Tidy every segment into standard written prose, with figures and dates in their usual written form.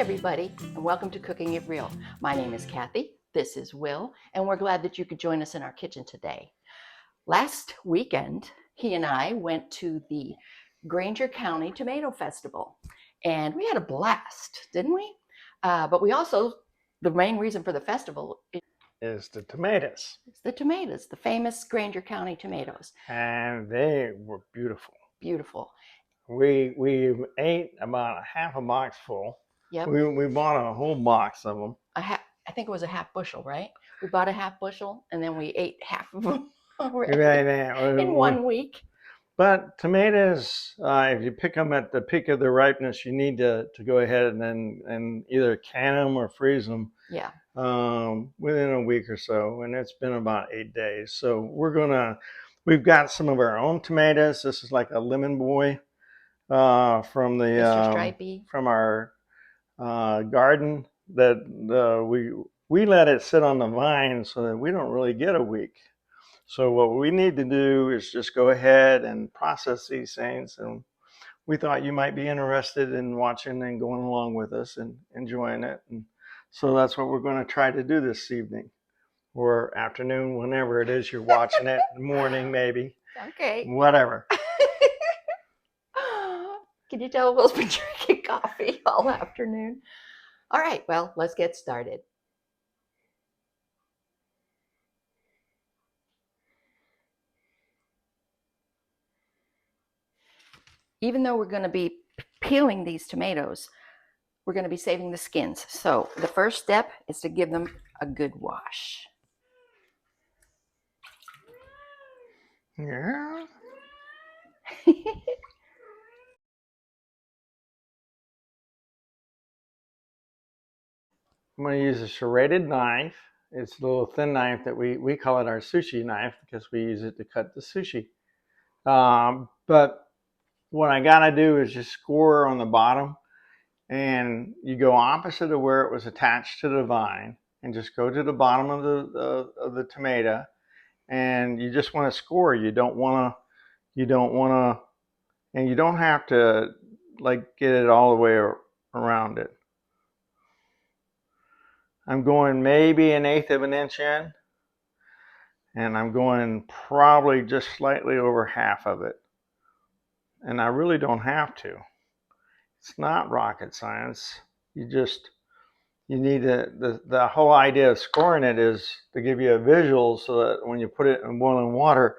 everybody, and welcome to Cooking It Real. My name is Kathy, this is Will, and we're glad that you could join us in our kitchen today. Last weekend, he and I went to the Granger County Tomato Festival, and we had a blast, didn't we? But we also, the main reason for the festival is the tomatoes. It's the tomatoes, the famous Granger County tomatoes. And they were beautiful. Beautiful. We ate about a half a box full. Yep. We bought a whole box of them. I think it was a half bushel, right? We bought a half bushel and then we ate half of them in 1 week. But tomatoes, if you pick them at the peak of their ripeness, you need to go ahead and either can them or freeze them. Yeah. Within a week or so, and it's been about 8 days. So we've got some of our own tomatoes. This is like a lemon boy from our garden that we let it sit on the vine so that we don't really get a week. So what we need to do is just go ahead and process these things, and we thought you might be interested in watching and going along with us and enjoying it. And so that's what we're going to try to do this evening or afternoon, whenever it is you're watching it, morning maybe. Okay. Whatever. Can you tell Will's been drinking coffee all afternoon? All right, well, let's get started. Even though we're going to be peeling these tomatoes, we're going to be saving the skins. So the first step is to give them a good wash. Yeah. I'm going to use a serrated knife. It's a little thin knife that we call it our sushi knife because we use it to cut the sushi. But what I got to do is just score on the bottom, and you go opposite of where it was attached to the vine and just go to the bottom of the tomato, and you just want to score. You don't want to, and you don't have to like get it all the way around it. I'm going maybe 1/8 of an inch in, and I'm going probably just slightly over half of it. And I really don't have to. It's not rocket science. You need the whole idea of scoring it is to give you a visual so that when you put it in boiling water,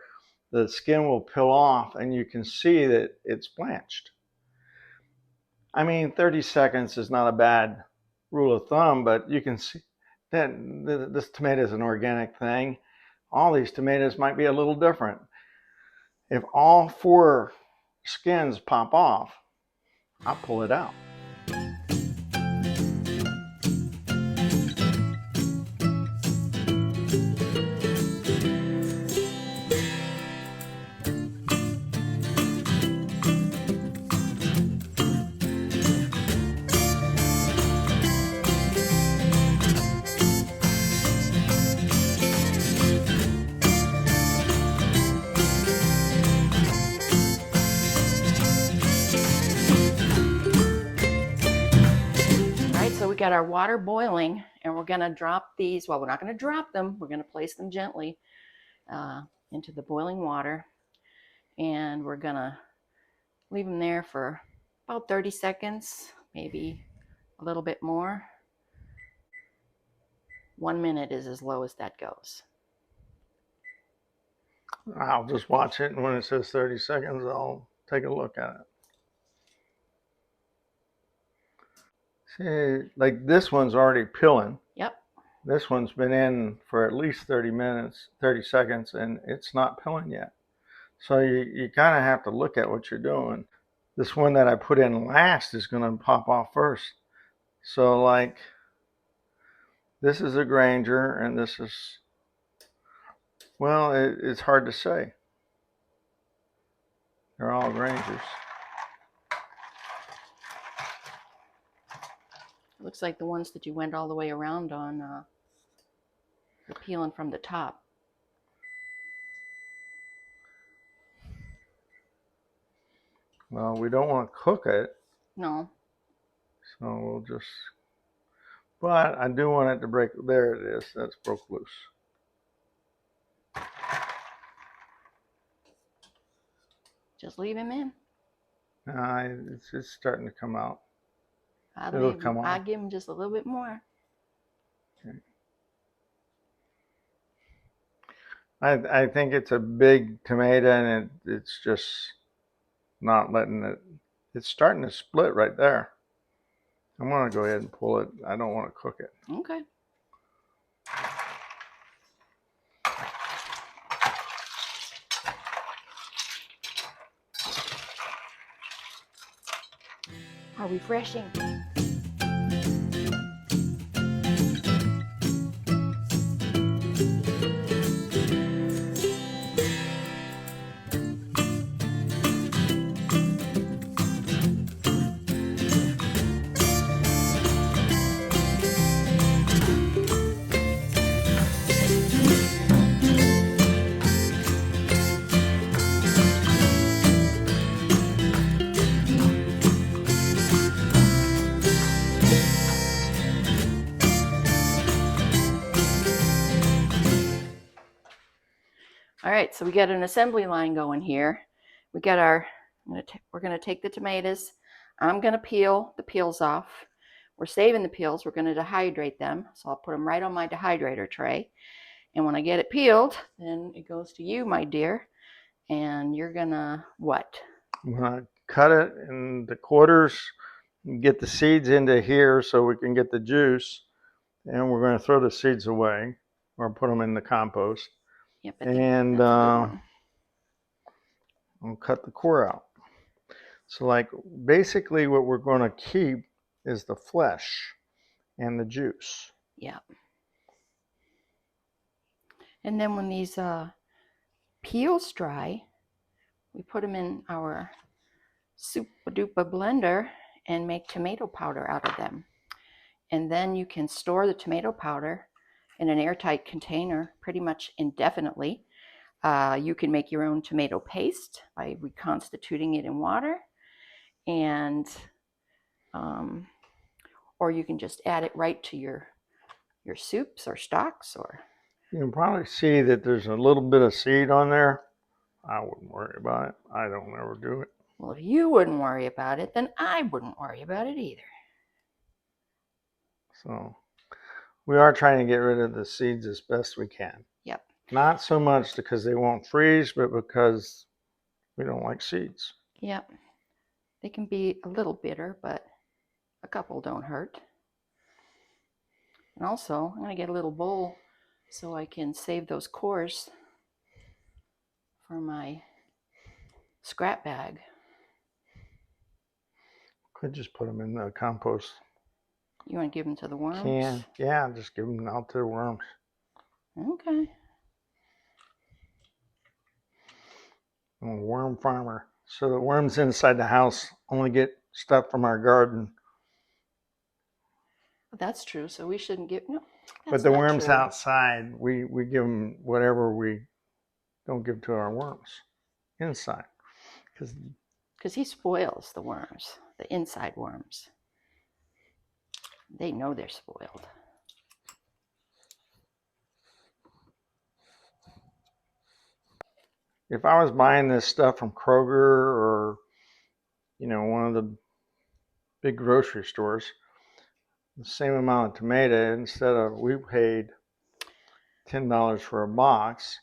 the skin will peel off and you can see that it's blanched. I mean, 30 seconds is not a bad rule of thumb, but you can see that this tomato is an organic thing. All these tomatoes might be a little different. If all 4 skins pop off, I'll pull it out. So we got our water boiling, and we're going to drop these. Well, we're not going to drop them. We're going to place them gently into the boiling water, and we're going to leave them there for about 30 seconds, maybe a little bit more. 1 minute is as low as that goes. I'll just watch it, and when it says 30 seconds, I'll take a look at it. See, like this one's already peeling. Yep. This one's been in for at least 30 seconds, and it's not peeling yet. So you kind of have to look at what you're doing. This one that I put in last is going to pop off first. So like, this is a Granger, and this is, well, it's hard to say. They're all Grangers. Looks like the ones that you went all the way around on are peeling from the top. Well, we don't want to cook it. No. So we'll just, but I do want it to break. There it is. That's broke loose. Just leave him in. It's starting to come out. I'd It'll come off. I'd give him just a little bit more. Okay. I think it's a big tomato, and it's just not letting it. It's starting to split right there. I'm gonna go ahead and pull it. I don't want to cook it. Okay. How refreshing. All right, so we got an assembly line going here. We got our, we're gonna take the tomatoes. I'm gonna peel the peels off. We're saving the peels, we're gonna dehydrate them. So I'll put them right on my dehydrator tray. And when I get it peeled, then it goes to you, my dear. And you're gonna what? I'm gonna cut it in the quarters and get the seeds into here so we can get the juice. And we're gonna throw the seeds away or put them in the compost. Yep, And that's a good one. I'll cut the core out. So like basically what we're going to keep is the flesh and the juice. Yeah. And then when these peels dry, we put them in our super duper blender and make tomato powder out of them. And then you can store the tomato powder in an airtight container pretty much indefinitely. You can make your own tomato paste by reconstituting it in water, and or you can just add it right to your soups or stocks. Or you can probably see that there's a little bit of seed on there. I wouldn't worry about it. I don't ever do it. Well, if you wouldn't worry about it, then I wouldn't worry about it either. So we are trying to get rid of the seeds as best we can. Yep. Not so much because they won't freeze, but because we don't like seeds. Yep. They can be a little bitter, but a couple don't hurt. And also, I'm going to get a little bowl so I can save those cores for my scrap bag. Could just put them in the compost. You want to give them to the worms? Can. Yeah, just give them out to the worms. Okay. I'm a worm farmer. So the worms inside the house only get stuff from our garden. That's true. So we shouldn't give, no. But the worms outside, we give them whatever we don't give to our worms inside. Because he spoils the worms, the inside worms. They know they're spoiled. If I was buying this stuff from Kroger or, one of the big grocery stores, the same amount of tomato, instead of we paid $10 for a box,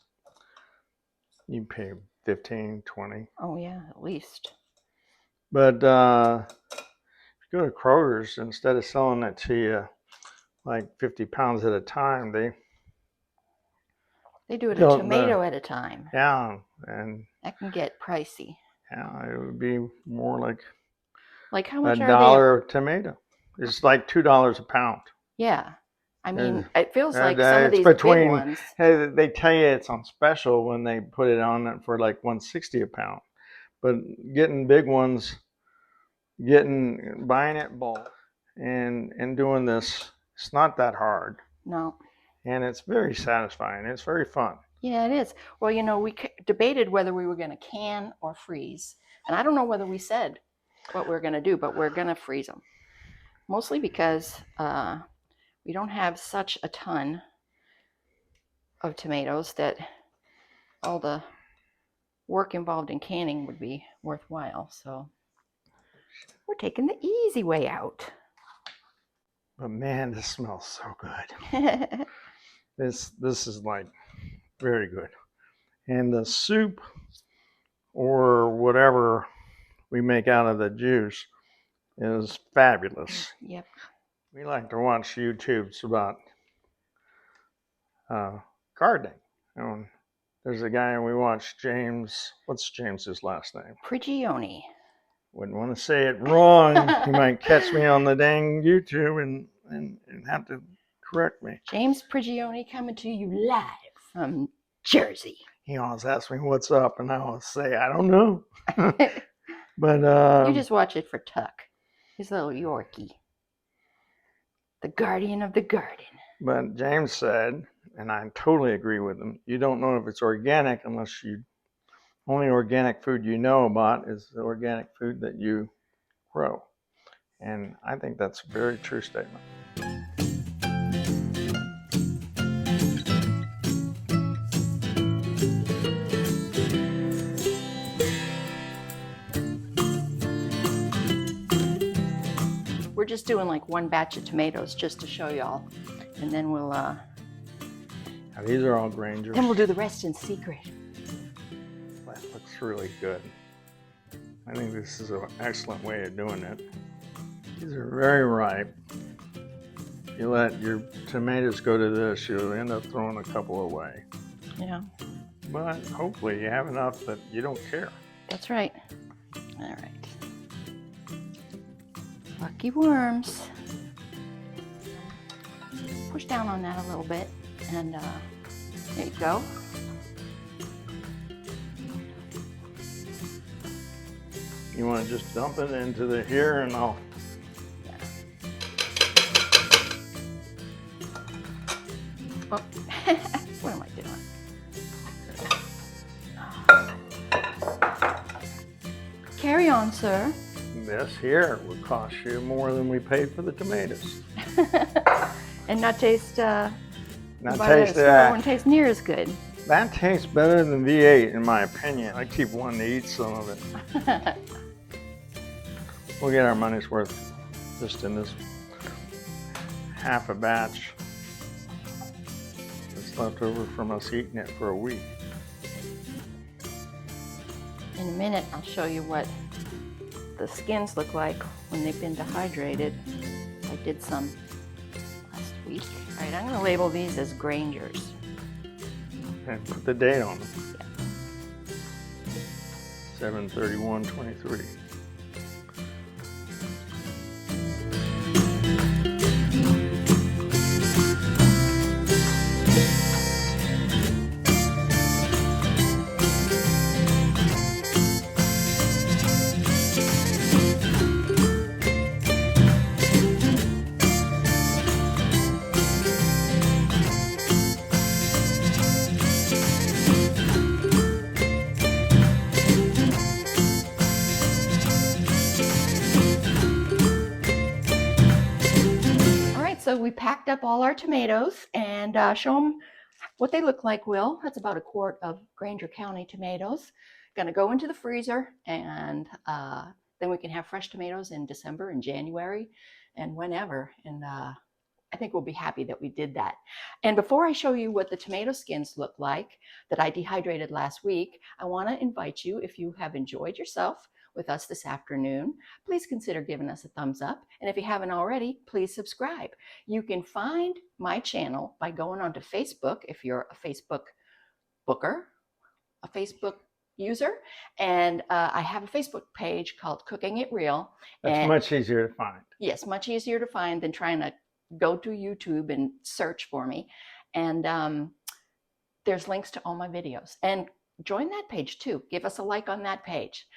you pay 15, 20. Oh yeah, at least. But if you go to Kroger's, instead of selling it to you like 50 pounds at a time, they do it a tomato at a time. Yeah, and that can get pricey. Yeah, it would be more like how much $1 a tomato. It's like $2 a pound. Yeah. I mean, it feels like some of these big ones. Hey, they tell you it's on special when they put it on for like $1.60 a pound. But getting big ones, buying it bulk and doing this, it's not that hard. No. And it's very satisfying. It's very fun. Yeah, it is. Well, we debated whether we were going to can or freeze. And I don't know whether we said what we're going to do, but we're going to freeze them. mostly because we don't have such a ton of tomatoes that all the work involved in canning would be worthwhile. So we're taking the easy way out. But man, this smells so good. This is like very good. And the soup or whatever we make out of the juice is fabulous. Yep. We like to watch YouTubes about gardening. There's a guy we watch, James. What's James's last name? Prigioni. Wouldn't want to say it wrong. He might catch me on the dang YouTube and have to correct me. James Prigioni coming to you live from Jersey. He always asks me what's up, and I always say I don't know. But you just watch it for Tuck, his little Yorkie, the guardian of the garden. But James said, and I totally agree with him, you don't know if it's organic unless you, only organic food you know about is the organic food that you grow. And I think that's a very true statement. We're just doing like one batch of tomatoes just to show y'all, and then we'll Now, these are all Grangers. Then we'll do the rest in secret. That looks really good. I think this is an excellent way of doing it. These are very ripe. If you let your tomatoes go to this, you'll end up throwing a couple away. Yeah. But hopefully you have enough that you don't care. That's right. All right. Lucky worms. Push down on that a little bit, and there you go. You want to just dump it into the here, and I'll. Yeah. Oh, what am I doing? Carry on, sir. This here would cost you more than we paid for the tomatoes. And not taste. Not taste that. Wouldn't taste near as good. That tastes better than V8, in my opinion. I keep wanting to eat some of it. We'll get our money's worth just in this half a batch that's left over from us eating it for a week. In a minute, I'll show you what the skins look like when they've been dehydrated. I did some last week. All right, I'm going to label these as Grangers. And put the date on them. Yeah. 7/31/23. So we packed up all our tomatoes and show them what they look like, Will. That's about a quart of Granger County tomatoes. Gonna go into the freezer, and then we can have fresh tomatoes in December and January and whenever. And I think we'll be happy that we did that. And before I show you what the tomato skins look like that I dehydrated last week, I want to invite you, if you have enjoyed yourself with us this afternoon, please consider giving us a thumbs up. And if you haven't already, please subscribe. You can find my channel by going onto Facebook if you're a Facebook booker, a Facebook user. And I have a Facebook page called Cooking It Real. That's much easier to find. Yes, much easier to find than trying to go to YouTube and search for me. And there's links to all my videos. And join that page too. Give us a like on that page.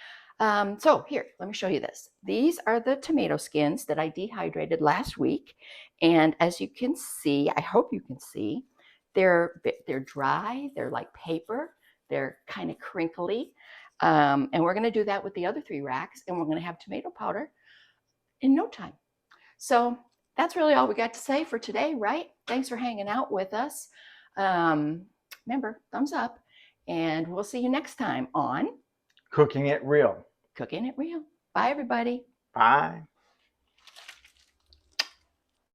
So here, let me show you this. These are the tomato skins that I dehydrated last week. And as you can see, I hope you can see, they're dry. They're like paper. They're kind of crinkly. And we're going to do that with the other 3 racks. And we're going to have tomato powder in no time. So that's really all we got to say for today, right? Thanks for hanging out with us. Remember, thumbs up, and we'll see you next time on Cooking It Real. Cooking It Real. Bye, everybody. Bye.